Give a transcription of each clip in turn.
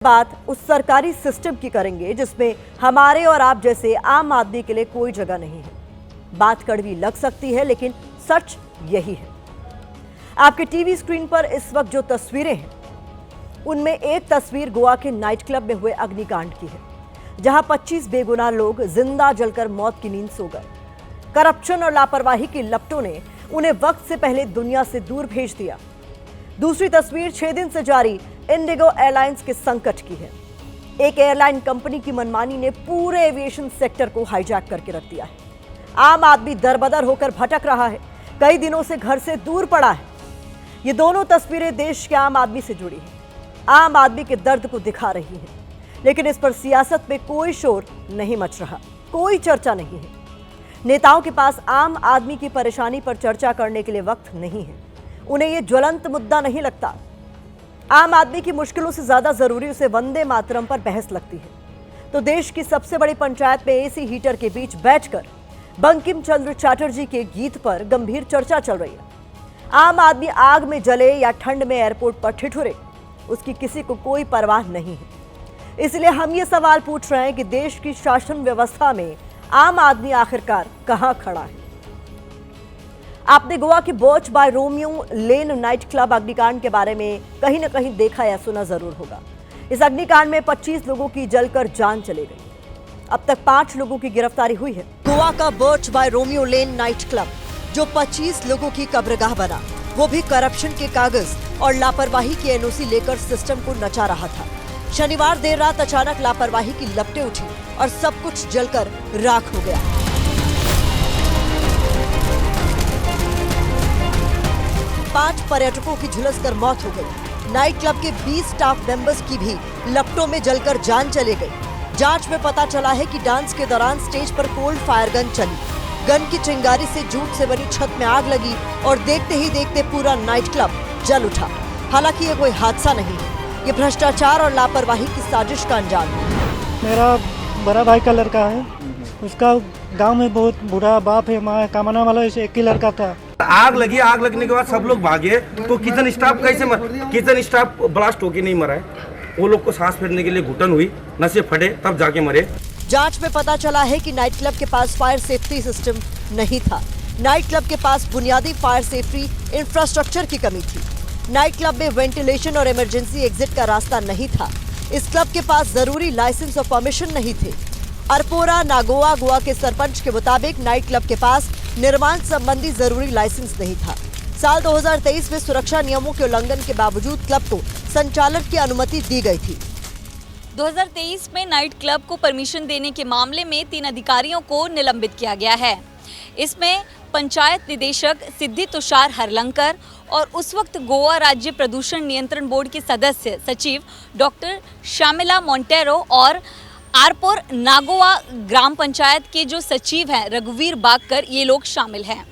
बात उस सरकारी सिस्टम की करेंगे जिसमें हमारे और आप जैसे आम आदमी के लिए कोई जगह नहीं है। बात कड़वी लग सकती है लेकिन सच यही है। आपके टीवी स्क्रीन पर इस वक्त जो तस्वीरें हैं उनमें एक तस्वीर गोवा के नाइट क्लब में हुए अग्निकांड की है, जहां 25 बेगुनाह लोग जिंदा जलकर मौत की नींद सो गए। करप्शन और लापरवाही की लपटों ने उन्हें वक्त से पहले दुनिया से दूर भेज दिया। दूसरी तस्वीर 6 दिन से जारी इंडिगो एयरलाइंस के संकट की है। एक एयरलाइन कंपनी की मनमानी ने पूरे एविएशन सेक्टर को हाईजैक करके रख दिया है। आम आदमी दरबदर होकर भटक रहा है, कई दिनों से घर से दूर पड़ा है। ये दोनों तस्वीरें देश के आम आदमी से जुड़ी हैं, आम आदमी के दर्द को दिखा रही हैं। लेकिन इस पर सियासत में कोई शोर नहीं मच रहा, कोई चर्चा नहीं है। नेताओं के पास आम आदमी की परेशानी पर चर्चा करने के लिए वक्त नहीं है। उन्हें ये ज्वलंत मुद्दा नहीं लगता। आम आदमी की मुश्किलों से ज्यादा जरूरी उसे वंदे मातरम पर बहस लगती है। तो देश की सबसे बड़ी पंचायत में एसी हीटर के बीच बैठकर बंकिम चंद्र चटर्जी के गीत पर गंभीर चर्चा चल रही है। आम आदमी आग में जले या ठंड में एयरपोर्ट पर ठिठुरे, उसकी किसी को कोई परवाह नहीं है। इसलिए हम ये सवाल पूछ रहे हैं कि देश की शासन व्यवस्था में आम आदमी आखिरकार कहां खड़ा है। आपने गोवा के Birch by Romeo Lane night club अग्निकांड के बारे में कहीं न कहीं देखा या सुना जरूर होगा। इस अग्निकांड में 25 लोगों की जलकर जान चली गई। अब तक 5 लोगों की गिरफ्तारी हुई है। गोवा का Birch by Romeo Lane night club जो 25 लोगों की कब्रगाह बना, वो भी करप्शन के कागज और लापरवाही की एनओसी लेकर सिस्टम को नचा रहा था। शनिवार देर रात अचानक लापरवाही की लपटें उठी और सब कुछ जलकर राख हो गया। पांच पर्यटकों की झुलसकर मौत हो गई। नाइट क्लब के 20 स्टाफ मेंबर्स की भी लपटों में जलकर जान चली गई। जांच में पता चला है कि डांस के दौरान स्टेज पर कोल्ड फायर गन चली। गन की चिंगारी से जूट से बनी छत में आग लगी और देखते ही देखते पूरा नाइट क्लब जल उठा। हालांकि ये कोई हादसा नहीं है, ये भ्रष्टाचार और लापरवाही की साजिश का अंजाम है। मेरा बड़ा भाई का लड़का है, उसका गांव में बहुत बुरा बाप है, माँ कामना वाला एक ही लड़का था। आग लगी, आग लगने के बाद सब लोग भागे तो किचन स्टाफ कैसे किचन स्टाफ ब्लास्ट होके नहीं मरा है। वो लोग को सांस फेरने के लिए घुटन हुई, नसें फटे, तब जाके मरे। जांच में पता चला है कि नाइट क्लब के पास फायर सेफ्टी सिस्टम नहीं था। नाइट क्लब के पास बुनियादी फायर सेफ्टी इंफ्रास्ट्रक्चर की कमी थी। नाइट क्लब में वेंटिलेशन और इमरजेंसी एग्जिट का रास्ता नहीं था। इस क्लब के पास जरूरी लाइसेंस और परमिशन नहीं थे। अरपोरा नागोआ गोवा के सरपंच के मुताबिक नाइट क्लब के पास निर्माण संबंधी जरूरी लाइसेंस नहीं था। साल 2023 में सुरक्षा नियमों के उल्लंघन के बावजूद क्लब को संचालन की अनुमति दी गई थी। 2023 में नाइट क्लब को परमिशन देने के मामले में 3 अधिकारियों को निलंबित किया गया है। इसमें पंचायत निदेशक सिद्धि तुषार हरलंकर और उस वक्त गोवा राज्य प्रदूषण नियंत्रण बोर्ड के सदस्य सचिव डॉक्टर शामिला मोंटेरो और आरपोर नागोआ ग्राम पंचायत के जो सचिव हैं रघुवीर बागकर, ये लोग शामिल हैं।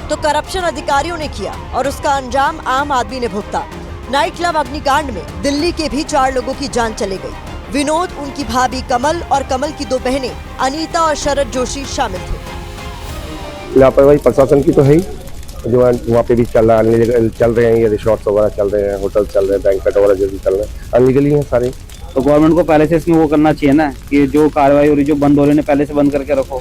तो करप्शन अधिकारियों ने किया और उसका अंजाम आम आदमी ने भुगता। नाइट क्लब अग्निकांड में दिल्ली के भी 4 लोगों की जान चली गई। विनोद, उनकी भाभी कमल और कमल की 2 बहनें अनीता और शरद जोशी शामिल थे। लापरवाही प्रशासन की तो है ही, जो वहाँ पे भी चल रहे हैं, ये रिसोर्ट्स वगैरह चल रहे हैं, होटल चल रहे हैं, बैंकट वगैरह जो भी चल रहे हैं, अनलीगली हैं सारे। तो गवर्नमेंट को पहले से इसमें वो करना चाहिए ना कि जो कार्रवाई हो रही, जो बंद हो रही है, पहले से बंद करके रखो।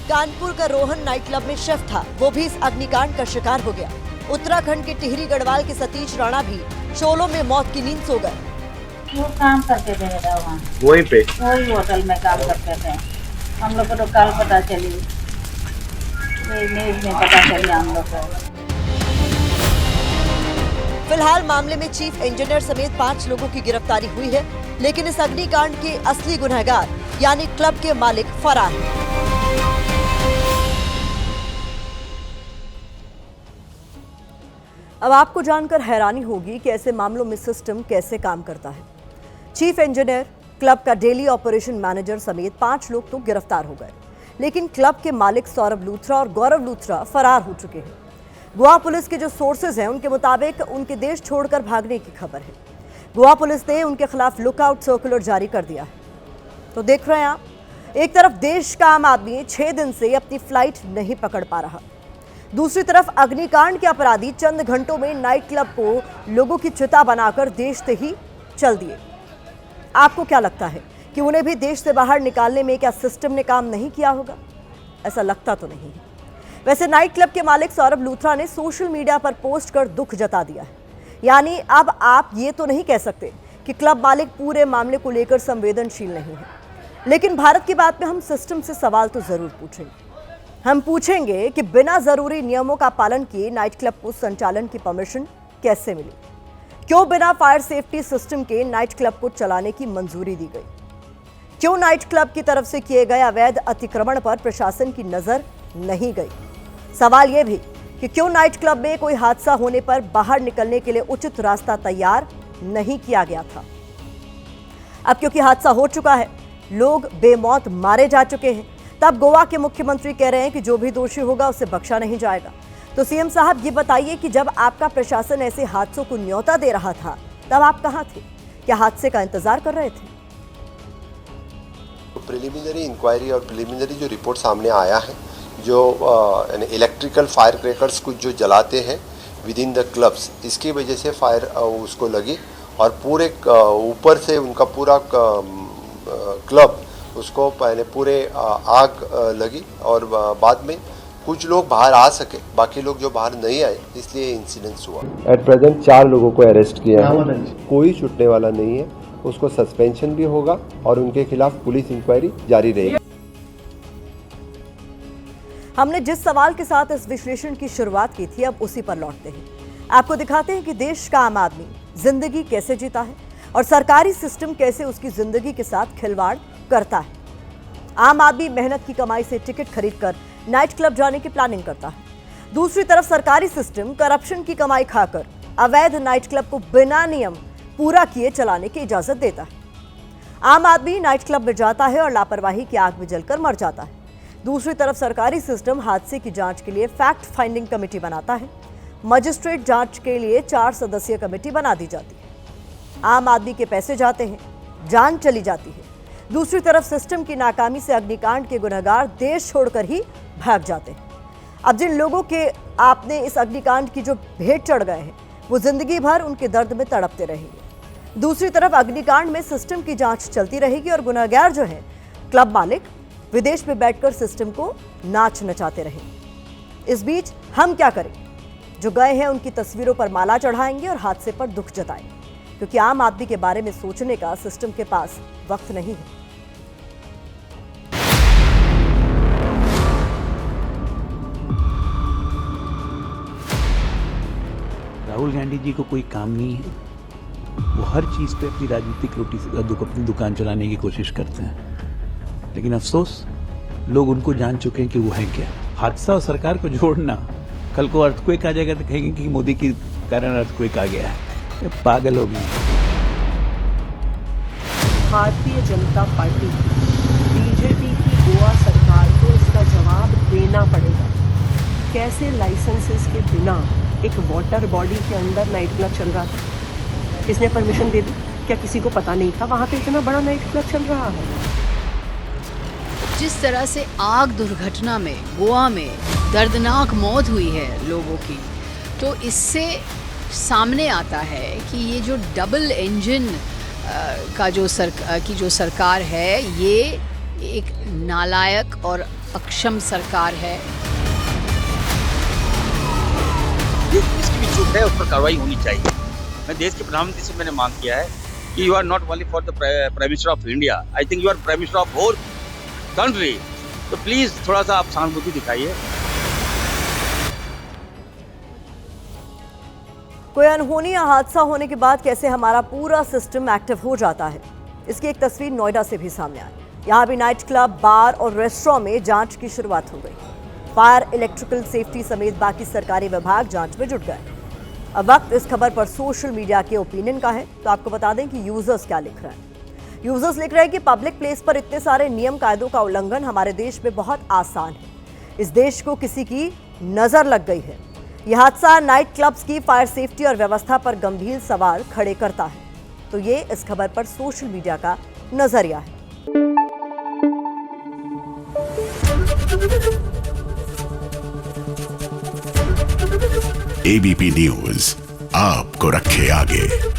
कानपुर का रोहन नाइट क्लब में शेफ था, वो भी इस अग्निकांड का शिकार हो गया। उत्तराखंड के टिहरी गढ़वाल के सतीश राणा भी शोलों में मौत की नींद सो गए। वो काम करते थे वहाँ, वहीं पे वही होटल में काम करते थे। हम लोग को तो कल पता चली, न्यूज में पता चली हम लोग को। फिलहाल मामले में चीफ इंजीनियर समेत 5 लोगों की गिरफ्तारी हुई है, लेकिन इस अग्निकांड के असली गुनहगार यानी क्लब के मालिक फरार हैं। अब आपको जानकर हैरानी होगी कि ऐसे मामलों में सिस्टम कैसे काम करता है। चीफ इंजीनियर, क्लब का डेली ऑपरेशन मैनेजर समेत 5 लोग तो गिरफ्तार हो गए, लेकिन क्लब के मालिक सौरभ लूथरा और गौरव लूथरा फरार हो चुके हैं। गोवा पुलिस के जो सोर्सेज हैं उनके मुताबिक उनके देश छोड़कर भागने की खबर है। गोवा पुलिस ने उनके खिलाफ लुकआउट सर्कुलर जारी कर दिया है। तो देख रहे हैं आप, एक तरफ देश का आम आदमी 6 दिन से अपनी फ्लाइट नहीं पकड़ पा रहा, दूसरी तरफ अग्निकांड के अपराधी चंद घंटों में नाइट क्लब को लोगों की चिता बनाकर देश से ही चल दिए। आपको क्या लगता है कि उन्हें भी देश से बाहर निकालने में क्या सिस्टम ने काम नहीं किया होगा? ऐसा लगता तो नहीं है। वैसे नाइट क्लब के मालिक सौरभ लूथरा ने सोशल मीडिया पर पोस्ट कर दुख जता दिया है। यानी अब आप ये तो नहीं कह सकते कि क्लब मालिक पूरे मामले को लेकर संवेदनशील नहीं है। लेकिन भारत की बात में हम सिस्टम से सवाल तो जरूर पूछेंगे। हम पूछेंगे कि बिना जरूरी नियमों का पालन किए नाइट क्लब को संचालन की परमिशन कैसे मिली? क्यों बिना फायर सेफ्टी सिस्टम के नाइट क्लब को चलाने की मंजूरी दी गई? क्यों नाइट क्लब की तरफ से किए गए अवैध अतिक्रमण पर प्रशासन की नजर नहीं गई? सवाल यह भी कि क्यों नाइट क्लब में कोई हादसा होने पर बाहर निकलने के लिए उचित रास्ता तैयार नहीं किया गया था? अब क्योंकि हादसा हो चुका है, लोग बेमौत मारे जा चुके हैं, तब गोवा के मुख्यमंत्री कह रहे हैं कि जो भी दोषी होगा उसे बख्शा नहीं जाएगा। तो सीएम साहब ये बताइए कि जब आपका प्रशासन ऐसे हादसों को न्योता दे रहा था तब आप कहां थे? क्या हादसे का इंतजार कर रहे थे? प्रिलिमिनरी इंक्वायरी और प्रिलिमिनरी जो रिपोर्ट सामने आया है, जो इलेक्ट्रिकल फायर क्रैकर्स कुछ जो जलाते हैं विद इन द क्लब्स, इसकी वजह से फायर उसको लगी और पूरे ऊपर से उनका पूरा क्लब उसको पहले पूरे आग लगी और बाद में कुछ लोग बाहर आ सके, बाकी लोग जो बाहर नहीं आए, इसलिए इंसिडेंस हुआ। एट प्रेजेंट 4 लोगों को अरेस्ट किया है, कोई छूटने वाला नहीं है, उसको सस्पेंशन भी होगा और उनके खिलाफ पुलिस इंक्वायरी जारी रहेगी। हमने जिस सवाल के साथ इस विश्लेषण की शुरुआत की थी, अब उसी पर लौटते हैं। आपको दिखाते हैं कि देश का आम आदमी जिंदगी कैसे जीता है और सरकारी सिस्टम कैसे उसकी जिंदगी के साथ खिलवाड़ करता है। आम आदमी मेहनत की कमाई से टिकट खरीदकर नाइट क्लब जाने की प्लानिंग करता है। दूसरी तरफ सरकारी सिस्टम करप्शन की कमाई खाकर अवैध नाइट क्लब को बिना नियम पूरा किए चलाने की इजाजत देता है। आम आदमी नाइट क्लब में जाता है और लापरवाही की आग में जलकर मर जाता है। दूसरी तरफ सरकारी सिस्टम हादसे की जांच के लिए फैक्ट फाइंडिंग कमेटी बनाता है। मजिस्ट्रेट जांच के लिए 4 सदस्यीय कमेटी बना दी जाती है। आम आदमी के पैसे जाते हैं, जान चली जाती है। दूसरी तरफ सिस्टम की नाकामी से अग्निकांड के गुनहगार देश छोड़कर ही भाग जाते हैं। अब जिन लोगों के आपने इस अग्निकांड की जो भेंट चढ़ गए हैं, वो जिंदगी भर उनके दर्द में तड़पते रहेंगे। दूसरी तरफ अग्निकांड में सिस्टम की जांच चलती रहेगी और गुनहगार जो है क्लब मालिक विदेश में बैठकर सिस्टम को नाच नचाते रहेंगे। इस बीच हम क्या करें? जो गए हैं उनकी तस्वीरों पर माला चढ़ाएंगे और हादसे पर दुख जताएंगे, क्योंकि आम आदमी के बारे में सोचने का सिस्टम के पास वक्त नहीं है। राहुल गांधी जी को कोई काम नहीं है, वो हर चीज पे अपनी राजनीतिक अपनी दुकान चलाने की कोशिश करते हैं। लेकिन अफसोस, लोग उनको जान चुके हैं कि वो है क्या। हादसा और सरकार को जोड़ना, कल को अर्थक्वेक आ जाएगा तो कहेंगे कि मोदी के कारण अर्थक्वेक आ गया है। ये पागल हो गए। भारतीय जनता पार्टी बीजेपी की गोवा सरकार को इसका जवाब देना पड़ेगा। कैसे लाइसेंसेस के बिना एक वाटर बॉडी के अंदर नाइट क्लब चल रहा था? किसने परमिशन दे दी? क्या किसी को पता नहीं था वहाँ पे इतना बड़ा नाइट क्लब चल रहा है? जिस तरह से आग दुर्घटना में गोवा में दर्दनाक मौत हुई है लोगों की, तो इससे सामने आता है कि ये जो डबल इंजन का जो सरकार है, ये एक नालायक और अक्षम सरकार है। जिसकी भी चूक है उस पर कार्रवाई होनी चाहिए। मैं देश के प्रधानमंत्री से मैंने मांग किया है कि you are not only for the prime minister of India, I think you are prime minister of whole country, तो प्लीज थोड़ा सा आप सहानुभूति दिखाइए। कोई अनहोनी या हादसा होने के बाद कैसे हमारा पूरा सिस्टम एक्टिव हो जाता है, इसकी एक तस्वीर नोएडा से भी सामने आई। यहाँ भी नाइट क्लब, बार और रेस्टोरेंट में जांच की शुरुआत हो गई। फायर, इलेक्ट्रिकल सेफ्टी समेत बाकी सरकारी विभाग जांच में जुट गए। अब वक्त इस खबर पर सोशल मीडिया के ओपिनियन का है, तो आपको बता दें कि यूजर्स क्या लिख रहे हैं। यूजर्स लिख रहे हैं कि पब्लिक प्लेस पर इतने सारे नियम कायदों का उल्लंघन हमारे देश में बहुत आसान है। इस देश को किसी की नजर लग गई है। यह हादसा नाइट क्लब्स की फायर सेफ्टी और व्यवस्था पर गंभीर सवाल खड़े करता है। तो ये इस खबर पर सोशल मीडिया का नजरिया है। एबीपी न्यूज आपको रखे आगे।